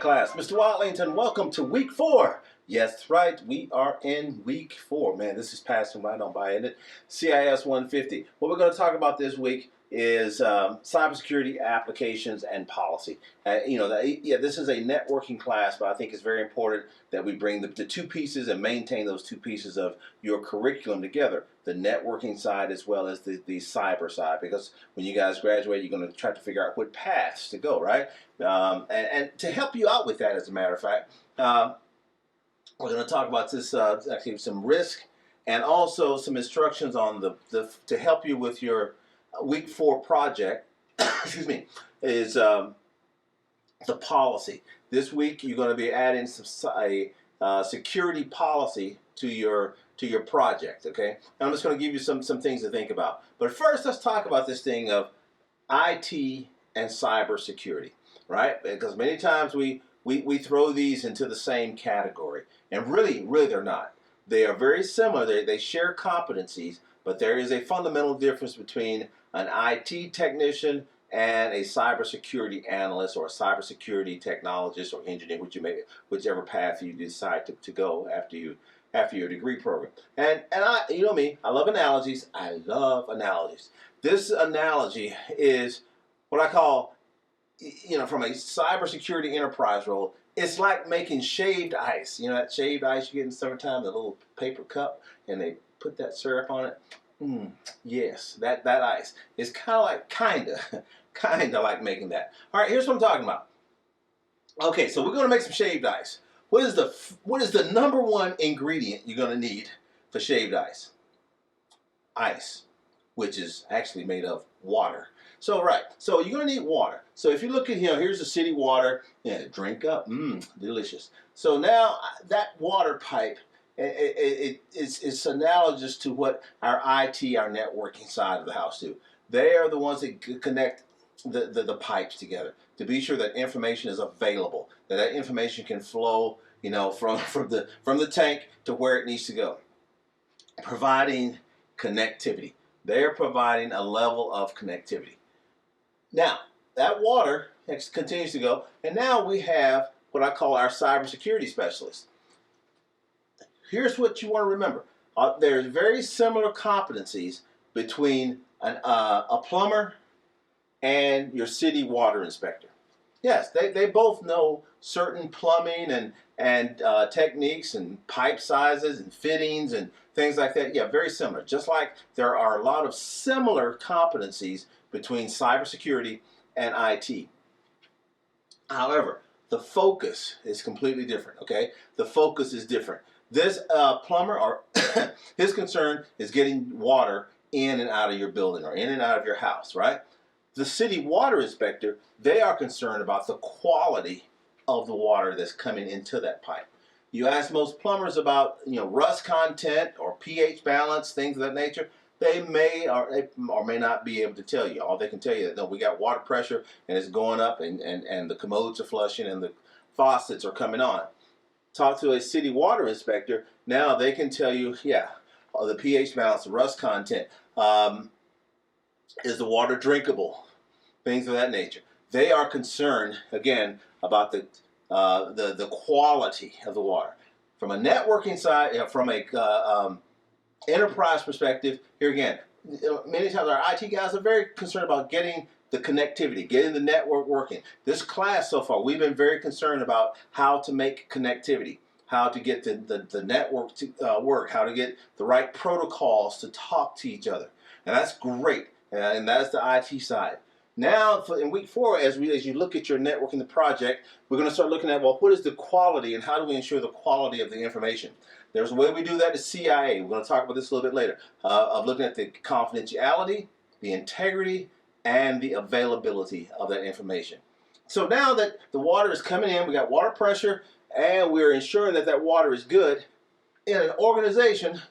class. Mr. Watlington, welcome to week 4. Yes, that's right. We are in week 4. Man, this is passing right on by, isn't it? CIS 150. What we're going to talk about this week is cybersecurity applications and policy. This is a networking class, but I think it's very important that we bring the two pieces and maintain those two pieces of your curriculum together, the networking side as well as the cyber side, because when you guys graduate, you're going to try to figure out what paths to go, right? And to help you out with that, as a matter of fact, we're going to talk about this, actually some risk and also some instructions on to help you with your week 4 project, excuse me, is the policy. This week you're going to be adding a security policy to your project, okay? And I'm just going to give you some things to think about. But first, let's talk about this thing of IT and cybersecurity, right? Because many times we throw these into the same category, and really they're not. They are very similar. They share competencies, but there is a fundamental difference between an IT technician and a cybersecurity analyst or a cybersecurity technologist or engineer, whichever path you decide to go after your degree program. And you know me, I love analogies. I love analogies. This analogy is what I call, from a cybersecurity enterprise role, it's like making shaved ice. You know that shaved ice you get in summertime, the little paper cup, and they put that syrup on it. Yes, that ice. It's kind of like making that. All right, here's what I'm talking about. Okay, so we're going to make some shaved ice. What is the number one ingredient you're going to need for shaved ice? Ice, which is actually made of water. So you're going to need water. So if you look at here, here's the city water. Yeah, drink up. Delicious. So now that water pipe, it's analogous to what our IT, our networking side of the house do. They are the ones that connect the pipes together to be sure that information is available, that information can flow, from the tank to where it needs to go. Providing connectivity. They're providing a level of connectivity. Now, that water continues to go, and now we have what I call our cybersecurity specialist. Here's what you want to remember. There's very similar competencies between a plumber and your city water inspector. Yes, they both know certain plumbing and techniques and pipe sizes and fittings and things like that. Yeah, very similar. Just like there are a lot of similar competencies between cybersecurity and IT. However, the focus is completely different, okay? The focus is different. This plumber, or his concern is getting water in and out of your building or in and out of your house, right? The city water inspector, they are concerned about the quality of the water that's coming into that pipe. You ask most plumbers about, rust content or pH balance, things of that nature. They may or may not be able to tell you. All they can tell you is, no, we got water pressure and it's going up and the commodes are flushing and the faucets are coming on. Talk to a city water inspector, now they can tell you, the pH balance, the rust content, is the water drinkable, things of that nature. They are concerned, again, about the quality of the water. From a networking side, from a enterprise perspective, here again, many times our IT guys are very concerned about getting the connectivity, getting the network working. This class so far, we've been very concerned about how to make connectivity, how to get the network to work, how to get the right protocols to talk to each other. And that's great, and that's the IT side. Now, in week 4, as you look at your networking, the project, we're going to start looking at, well, what is the quality and how do we ensure the quality of the information? There's a way we do that at CIA. We're going to talk about this a little bit later, of looking at the confidentiality, the integrity, and the availability of that information. So now that the water is coming in, we got water pressure, and we're ensuring that that water is good. In an organization,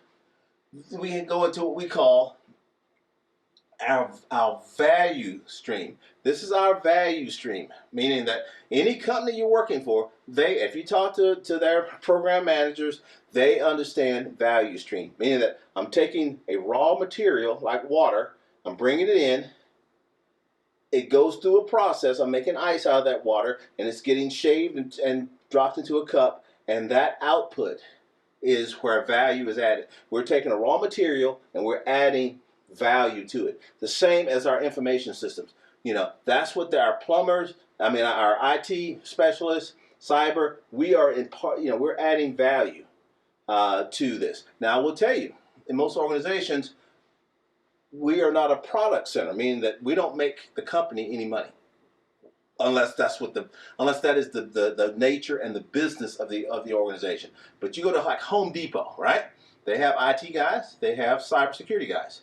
we can go into what we call our value stream. This is our value stream, meaning that any company you're working for, if you talk to their program managers, they understand value stream, meaning that I'm taking a raw material like water, I'm bringing it in, it goes through a process of making ice out of that water, and it's getting shaved and dropped into a cup, and that output is where value is added. We're taking a raw material and we're adding value to it. The same as our information systems. That's what our plumbers, our IT specialists, cyber, we are in part, we're adding value to this. Now, I will tell you, in most organizations, we are not a product center, meaning that we don't make the company any money. Unless that is the nature and the business of the organization. But you go to like Home Depot, right? They have IT guys, they have cybersecurity guys.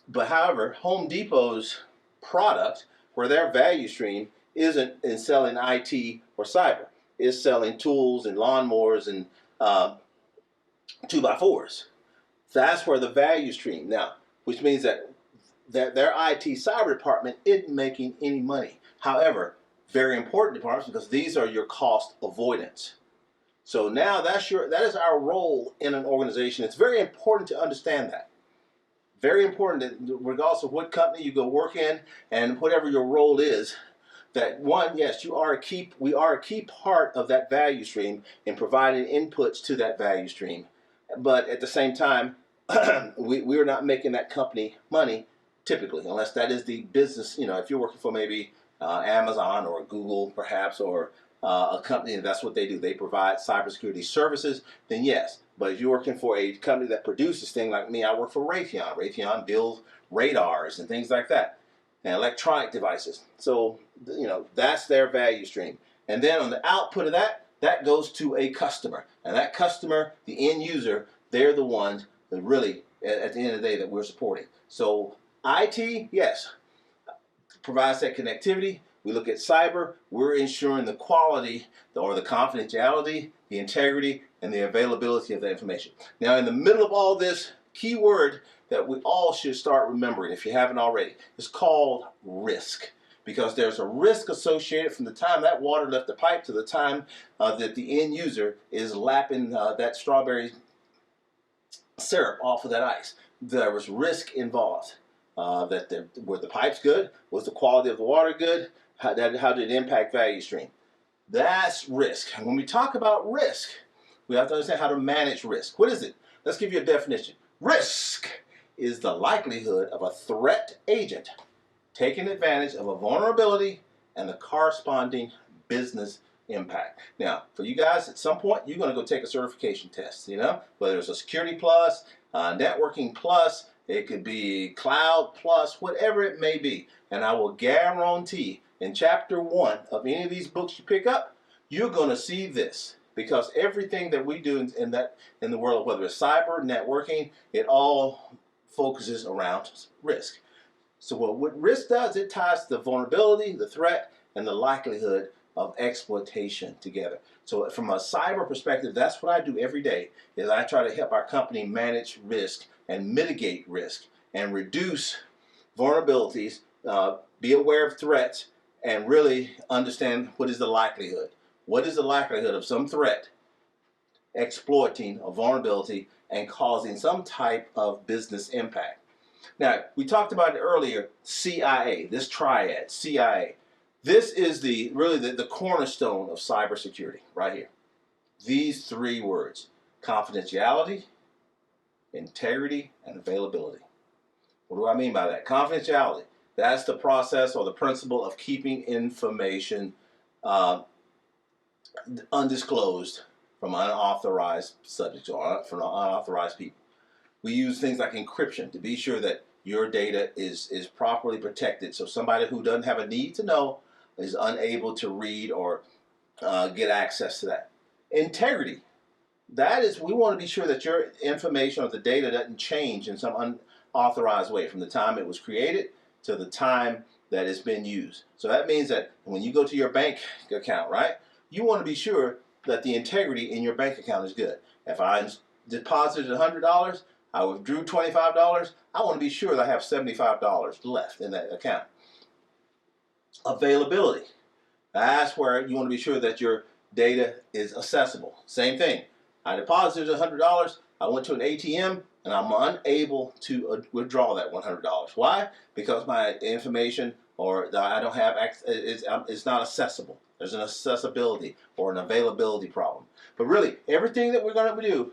But however, Home Depot's product, where their value stream isn't in selling IT or cyber, it's selling tools and lawnmowers and 2x4s. That's where the value stream now, which means that their IT cyber department isn't making any money. However, very important departments, because these are your cost avoidance. So now that is our role in an organization. It's very important to understand that. Very important that regardless of what company you go work in and whatever your role is, that one, yes, we are a key part of that value stream in providing inputs to that value stream. But at the same time, we are not making that company money typically, unless that is the business. If you're working for maybe Amazon or Google perhaps, or a company and that's what they do, they provide cybersecurity services, then yes. But if you're working for a company that produces things like me, I work for Raytheon. Raytheon builds radars and things like that, and electronic devices. So that's their value stream. And then on the output of that goes to a customer, and that customer, the end user, they're the ones that really, at the end of the day, that we're supporting. So IT, yes, provides that connectivity. We look at cyber, we're ensuring the quality or the confidentiality, the integrity, and the availability of the information. Now, in the middle of all this, key word that we all should start remembering, if you haven't already, is called risk. Because there's a risk associated from the time that water left the pipe to the time that the end user is lapping that strawberry syrup off of that ice. There was risk involved. Were the pipes good? Was the quality of the water good? How did it impact value stream? That's risk. And when we talk about risk, we have to understand how to manage risk. What is it? Let's give you a definition. Risk is the likelihood of a threat agent taking advantage of a vulnerability and the corresponding business impact. Now, for you guys, at some point, you're going to go take a certification test, whether it's a Security Plus, Networking Plus, it could be Cloud Plus, whatever it may be. And I will guarantee in chapter 1 of any of these books you pick up, you're going to see this. Because everything that we do in the world, whether it's cyber, networking, it all focuses around risk. So what risk does, it ties the vulnerability, the threat, and the likelihood of exploitation together. So from a cyber perspective, that's what I do every day, is I try to help our company manage risk and mitigate risk and reduce vulnerabilities, be aware of threats, and really understand what is the likelihood. What is the likelihood of some threat exploiting a vulnerability and causing some type of business impact? Now, we talked about it earlier, CIA, this triad, CIA. This is really the cornerstone of cybersecurity right here. These three words: confidentiality, integrity, and availability. What do I mean by that? Confidentiality, that's the process or the principle of keeping information undisclosed from unauthorized subjects or from unauthorized people. We use things like encryption to be sure that your data is properly protected, so somebody who doesn't have a need to know is unable to read or get access to that. Integrity, that is, we want to be sure that your information or the data doesn't change in some unauthorized way from the time it was created to the time that it's been used. So that means that when you go to your bank account, right, you want to be sure that the integrity in your bank account is good. If I deposited $100, I withdrew $25, I want to be sure that I have $75 left in that account. Availability, that's where you want to be sure that your data is accessible. Same thing. I deposited $100, I went to an ATM, and I'm unable to withdraw that $100. Why? Because my information I don't have it's not accessible. There's an accessibility or an availability problem. But really, everything that we're going to do,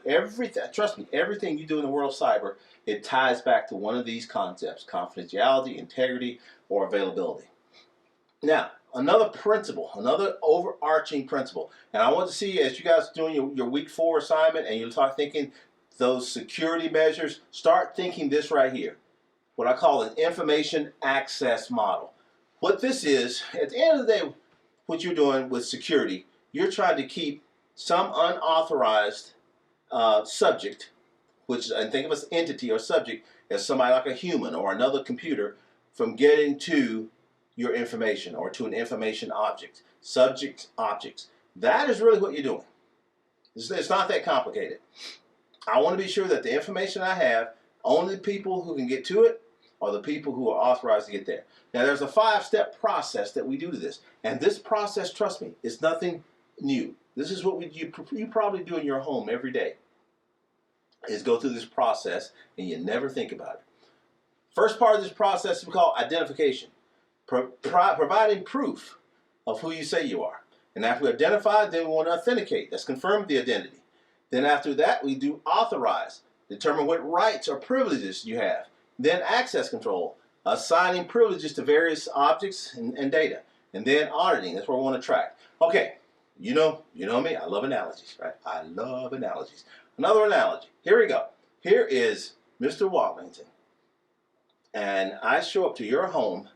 trust me, everything you do in the world of cyber, it ties back to one of these concepts: confidentiality, integrity, or availability. Now, another principle, another overarching principle, and I want to see as you guys are doing your week 4 assignment and you start thinking those security measures, start thinking this right here, what I call an information access model. What this is, at the end of the day, what you're doing with security, you're trying to keep some unauthorized subject, and think of an entity or subject as somebody like a human or another computer, from getting to your information or to an information object. Subject, objects. That is really what you're doing. It's not that complicated. I want to be sure that the information I have, only the people who can get to it are the people who are authorized to get there. Now, there's a 5-step process that we do to this. And this process, trust me, is nothing new. This is what you probably do in your home every day, is go through this process and you never think about it. First part of this process we call identification. Providing proof of who you say you are. And after we identify, then we want to authenticate. That's confirm the identity. Then after that, we do authorize. Determine what rights or privileges you have. Then access control. Assigning privileges to various objects and data. And then auditing. That's where we want to track. Okay, you know me. I love analogies, right? I love analogies. Another analogy. Here we go. Here is Mr. Watlington. And I show up to your home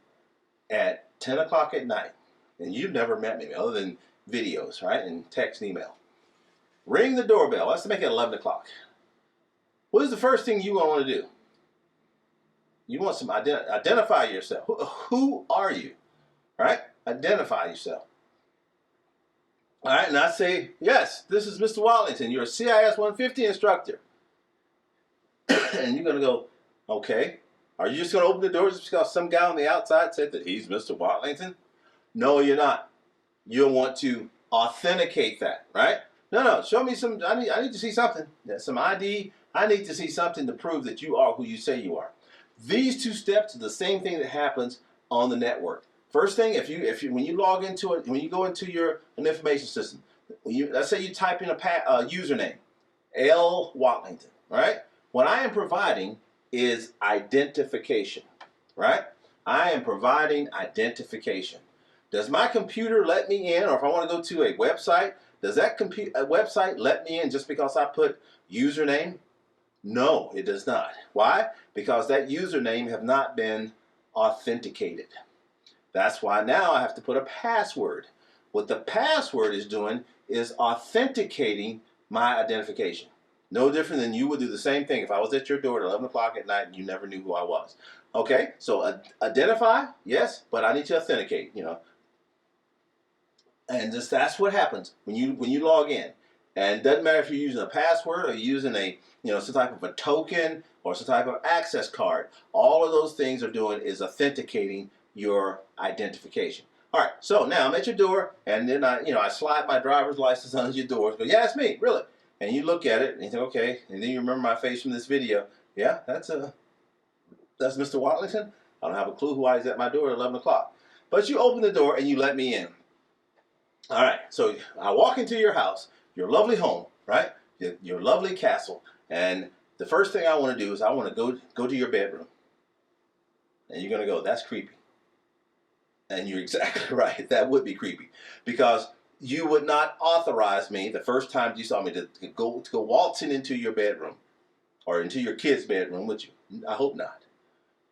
at 10 o'clock at night, and you've never met me other than videos, right, and text and email. Ring the doorbell. Let's make it 11 o'clock. What is the first thing you want to do? You want some identify yourself. Who are you? All right? Identify yourself. All right, and I say, yes, this is Mr. Watlington. You're a CIS 150 instructor. And you're going to go, okay. Are you just going to open the door just because some guy on the outside said that he's Mr. Watlington? No, you're not. You'll want to authenticate that, right? No, show me some, I need to see something. Some ID. I need to see something to prove that you are who you say you are. These 2 steps are the same thing that happens on the network. First thing, when you log into it, when you go into an information system, let's say you type in a username, L. Watlington, right? What I am providing is identification, right? I am providing identification. Does my computer let me in, or if I want to go to a website, does that website let me in just because I put username? No, it does not. Why? Because that username have not been authenticated. That's why now I have to put a password. What the password is doing is authenticating my identification. No different than you would do the same thing if I was at your door at 11 o'clock at night and you never knew who I was. Okay, so identify, yes, but I need to authenticate, And that's what happens when you log in. And it doesn't matter if you're using a password or you're using some type of a token or some type of access card. All of those things are doing is authenticating your identification. All right, so now I'm at your door, and then I slide my driver's license under your door. Go, yeah, it's me, really. And you look at it, and you think, okay. And then you remember my face from this video. Yeah, that's Mr. Watlington. I don't have a clue why he's at my door at 11 o'clock. But you open the door, and you let me in. All right, so I walk into your house, your lovely home, right? Your lovely castle. And the first thing I want to do is I want to go to your bedroom. And you're going to go, that's creepy. And you're exactly right. That would be creepy. Because you would not authorize me the first time you saw me to go waltzing into your bedroom or into your kid's bedroom, would you? I hope not.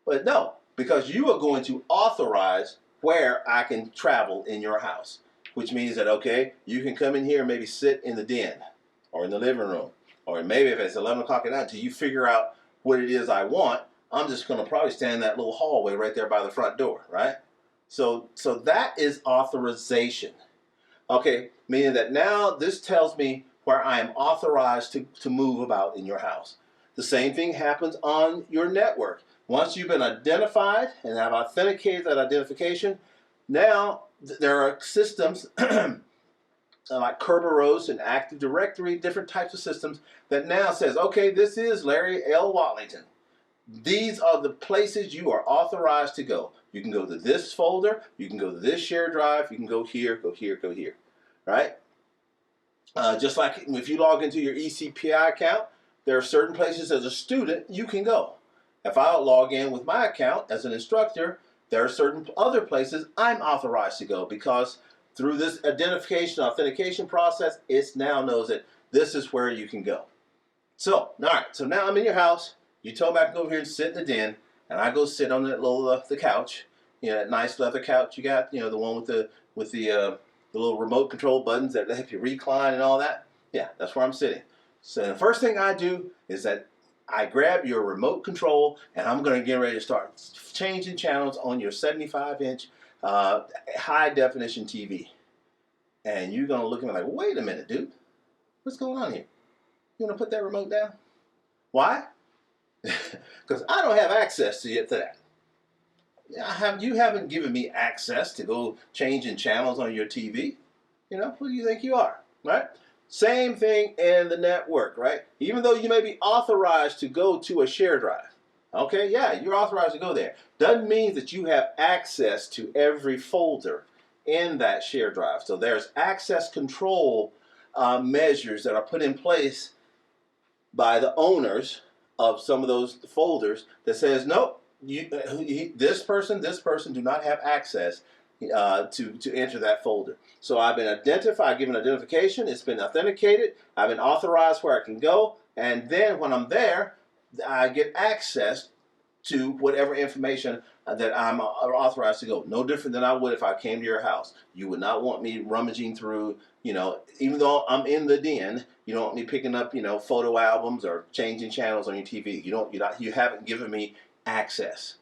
But no, because you are going to authorize where I can travel in your house, which means that, okay, you can come in here and maybe sit in the den or in the living room, or maybe if it's 11 o'clock at night until you figure out what it is I want, I'm just going to probably stand in that little hallway right there by the front door, right? So that is authorization. Okay, meaning that now this tells me where I am authorized to move about in your house. The same thing happens on your network. Once you've been identified and have authenticated that identification, now there are systems like Kerberos and Active Directory, different types of systems that now says, okay, this is Larry L. Watlington. These are the places you are authorized to go. You can go to this folder, you can go to this shared drive, you can go here, go here, go here, right? Just like if you log into your ECPI account, there are certain places as a student you can go. If I log in with my account as an instructor, there are certain other places I'm authorized to go because through this identification authentication process, it now knows that this is where you can go. So, all right, so now I'm in your house. You told me I can go over here and sit in the den, and I go sit on that little the couch, you know, that nice leather couch you got, you know, the one with the little remote control buttons that help you recline and all that. Yeah, that's where I'm sitting. So the first thing I do is that I grab your remote control, and I'm going to get ready to start changing channels on your 75-inch high definition TV. And you're going to look at me like, wait a minute, dude, what's going on here? You want to put that remote down? Why? Because I don't have access to that. You haven't given me access to go changing channels on your TV. You know, who do you think you are, right? Same thing in the network, right? Even though you may be authorized to go to a shared drive, okay, yeah, you're authorized to go there. Doesn't mean that you have access to every folder in that shared drive. So there's access control measures that are put in place by the owners of some of those folders that says, nope, this person do not have access to enter that folder. So I've been given identification, it's been authenticated, I've been authorized where I can go, and then when I'm there, I get access to whatever information that I'm authorized to go. No different than I would if I came to your house. You would not want me rummaging through, you know, even though I'm in the den, you don't want me picking up, you know, photo albums or changing channels on your TV. You haven't given me access.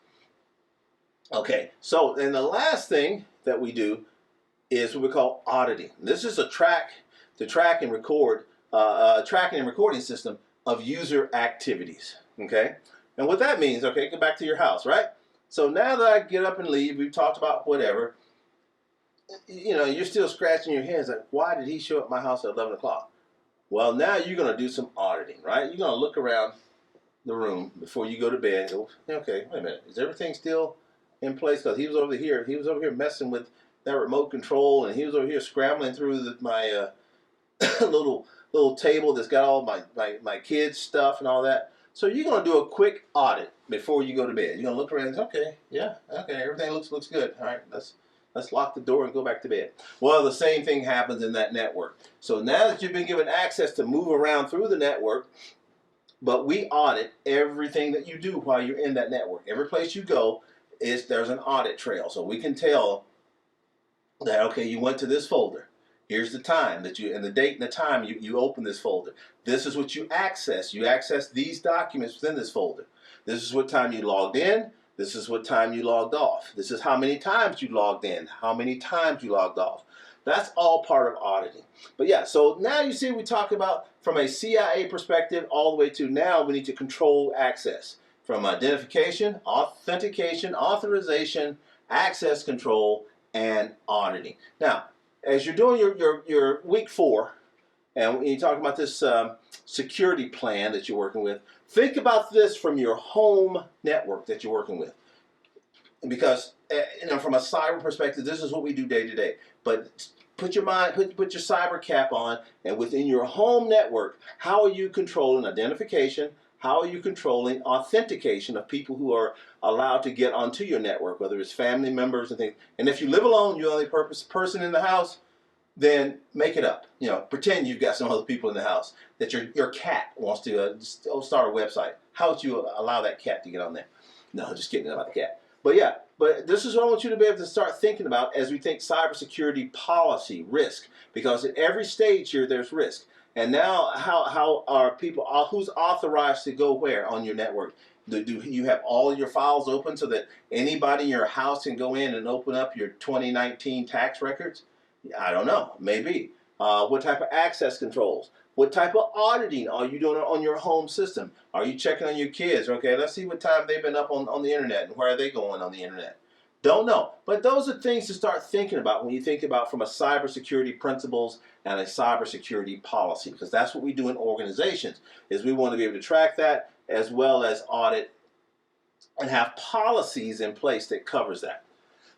Okay, so then the last thing that we do is what we call auditing. This is a tracking and recording system of user activities. Okay, and what that means, okay, go back to your house, right? So now that I get up and leave, we've talked about whatever, you know, you're still scratching your head like, why did he show up at my house at 11 o'clock? Well, now you're going to do some auditing, right? You're going to look around the room before you go to bed and go, okay, wait a minute, is everything still in place? Because he was over here messing with that remote control, and he was over here scrambling through my little table that's got all my kids' stuff and all that. So you're going to do a quick audit before you go to bed. You're going to look around and say, okay, yeah, okay, everything looks good. All right, let's lock the door and go back to bed. Well, the same thing happens in that network. So now that you've been given access to move around through the network, but we audit everything that you do while you're in that network. Every place you go, there's an audit trail. So we can tell that, okay, you went to this folder. Here's the time and the date and the time you open this folder. This is what you access. You access these documents within this folder. This is what time you logged in. This is what time you logged off. This is how many times you logged in, how many times you logged off. That's all part of auditing. But yeah, so now you see we talk about from a CIA perspective all the way to now we need to control access. From identification, authentication, authorization, access control, and auditing. Now, as you're doing your week 4, and you're talking about this security plan that you're working with, think about this from your home network that you're working with. Because you know, from a cyber perspective, this is what we do day to day. But put your cyber cap on, and within your home network, how are you controlling identification? How are you controlling authentication of people who are allowed to get onto your network, whether it's family members and things? And if you live alone, you're the only person in the house, then make it up. You know, pretend you've got some other people in the house, that your cat wants to start a website. How would you allow that cat to get on there? No, just kidding about the cat. But yeah, but this is what I want you to be able to start thinking about as we think cybersecurity policy, risk. Because at every stage here, there's risk. And now, how are people, who's authorized to go where on your network? Do you have all your files open so that anybody in your house can go in and open up your 2019 tax records? I don't know, maybe. What type of access controls? What type of auditing are you doing on your home system? Are you checking on your kids? Okay, let's see what time they've been up on the internet and where are they going on the internet. Don't know. But those are things to start thinking about when you think about from a cybersecurity principles and a cybersecurity policy, because that's what we do in organizations, is we want to be able to track that as well as audit and have policies in place that covers that.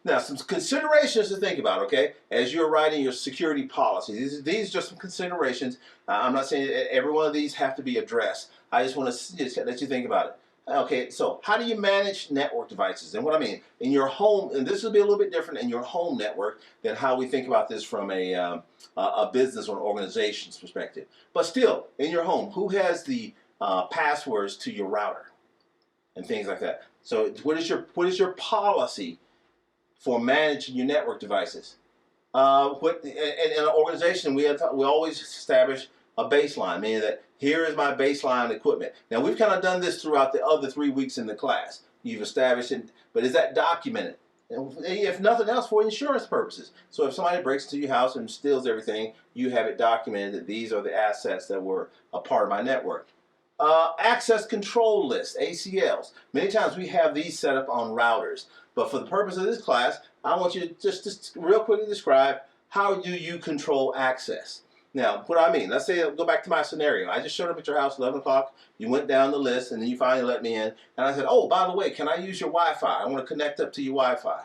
Now, some considerations to think about, okay, as you're writing your security policies. These are just some considerations. I'm not saying every one of these have to be addressed. I just want to just let you think about it. Okay, so how do you manage network devices? And what I mean, in your home, and this will be a little bit different in your home network than how we think about this from a business or an organization's perspective. But still, in your home, who has the passwords to your router and things like that? So what is your policy for managing your network devices? In an organization, we always establish a baseline, meaning that here is my baseline equipment. Now, we've kind of done this throughout the other 3 weeks in the class. You've established it, but is that documented? And if nothing else, for insurance purposes. So if somebody breaks into your house and steals everything, you have it documented that these are the assets that were a part of my network. Access control lists, ACLs. Many times we have these set up on routers. But for the purpose of this class, I want you to just real quickly describe how do you control access. Now, what I mean, let's say, go back to my scenario. I just showed up at your house at 11 o'clock. You went down the list, and then you finally let me in. And I said, oh, by the way, can I use your Wi-Fi? I want to connect up to your Wi-Fi.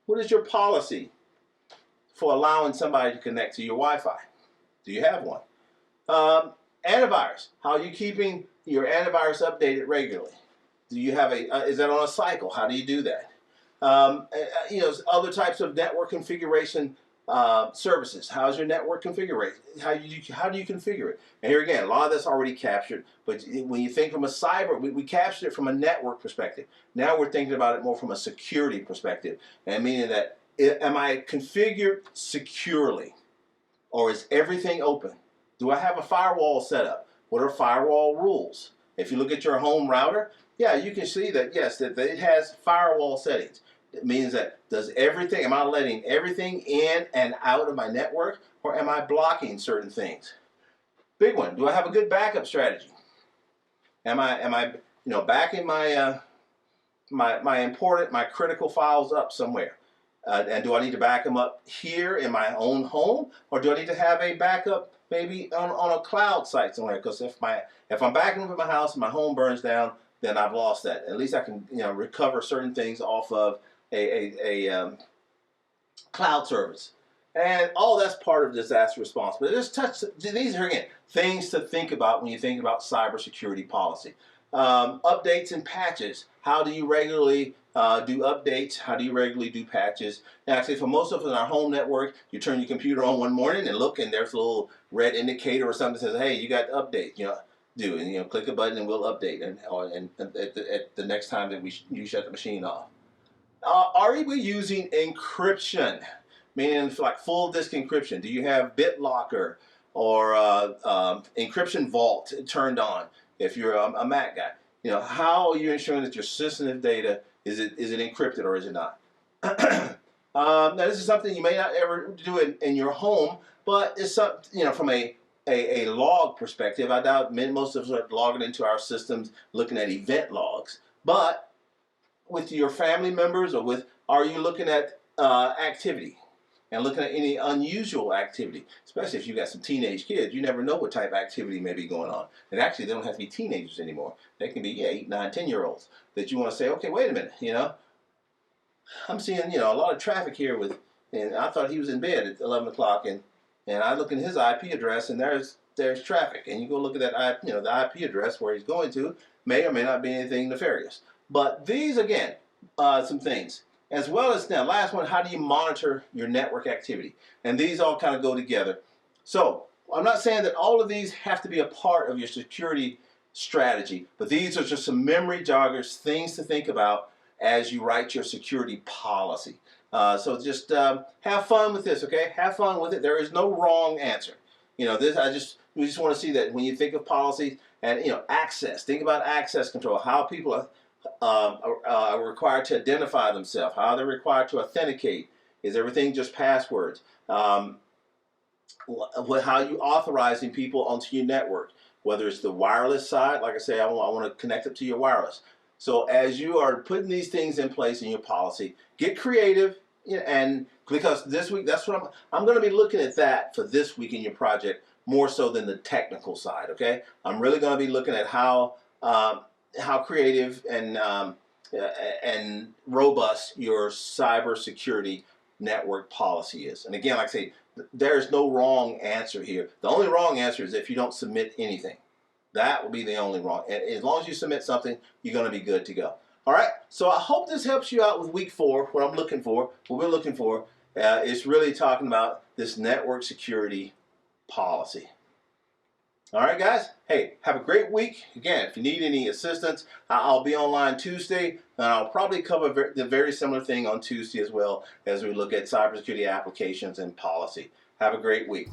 What is your policy for allowing somebody to connect to your Wi-Fi? Do you have one? Antivirus. How are you keeping your antivirus updated regularly? Do you have is that on a cycle? How do you do that? Other types of network configuration services. How's your network configured? How do you configure it? And here again, a lot of that's already captured. But when you think from a cyber, we captured it from a network perspective. Now we're thinking about it more from a security perspective, and meaning that am I configured securely, or is everything open? Do I have a firewall set up? What are firewall rules? If you look at your home router, yeah, you can see that, yes, that it has firewall settings. It means that am I letting everything in and out of my network, or am I blocking certain things? Big one, do I have a good backup strategy? Am I backing my my critical files up somewhere? And do I need to back them up here in my own home, or do I need to have a backup maybe on a cloud site somewhere? Because if I'm backing up at my house and my home burns down, then I've lost that. At least I can recover certain things off of a cloud service. And all that's part of disaster response. But these are, again, things to think about when you think about cybersecurity policy. Updates and patches. How do you regularly do updates? How do you regularly do patches? Now, actually, for most of us in our home network, you turn your computer on one morning and look, and there's a little red indicator or something that says, hey, you got to update. Click a button and we'll update, and at the next time that you shut the machine off. Are we using encryption? Meaning like full disk encryption. Do you have BitLocker or encryption vault turned on? If you're a Mac guy, how are you ensuring that your sensitive data is it encrypted or is it not? Now this is something you may not ever do in your home, but it's something from a log perspective. I doubt most of us are logging into our systems looking at event logs, but with your family members are you looking at activity? And looking at any unusual activity, especially if you've got some teenage kids, you never know what type of activity may be going on. And actually, they don't have to be teenagers anymore. They can be 8, 9, 10-year-olds that you want to say, okay, wait a minute, I'm seeing, a lot of traffic here and I thought he was in bed at 11 o'clock, and I look in his IP address, and there's traffic. And you go look at that, the IP address where he's going to may or may not be anything nefarious. But these, again, some things. As well as, now, last one, how do you monitor your network activity? And these all kind of go together. So I'm not saying that all of these have to be a part of your security strategy, but these are just some memory joggers, things to think about as you write your security policy. So just have fun with this, okay? Have fun with it. There is no wrong answer. We just want to see that when you think of policy and, access, think about access control, how people are required to identify themselves, how they're required to authenticate. Is everything just passwords? How you authorizing people onto your network, whether it's the wireless side, like I say, I want to connect it to your wireless. So as you are putting these things in place in your policy, get creative, and because this week, that's what I'm going to be looking at that for this week in your project more so than the technical side. Okay, I'm really going to be looking at how creative and robust your cybersecurity network policy is. And again, like I say, there's no wrong answer here. The only wrong answer is if you don't submit anything. That will be the only wrong. And as long as you submit something, you're going to be good to go. All right. So I hope this helps you out with week 4. What I'm looking for, what we're looking for, is really talking about this network security policy. All right, guys. Hey, have a great week. Again, if you need any assistance, I'll be online Tuesday, and I'll probably cover the very similar thing on Tuesday as well as we look at cybersecurity applications and policy. Have a great week.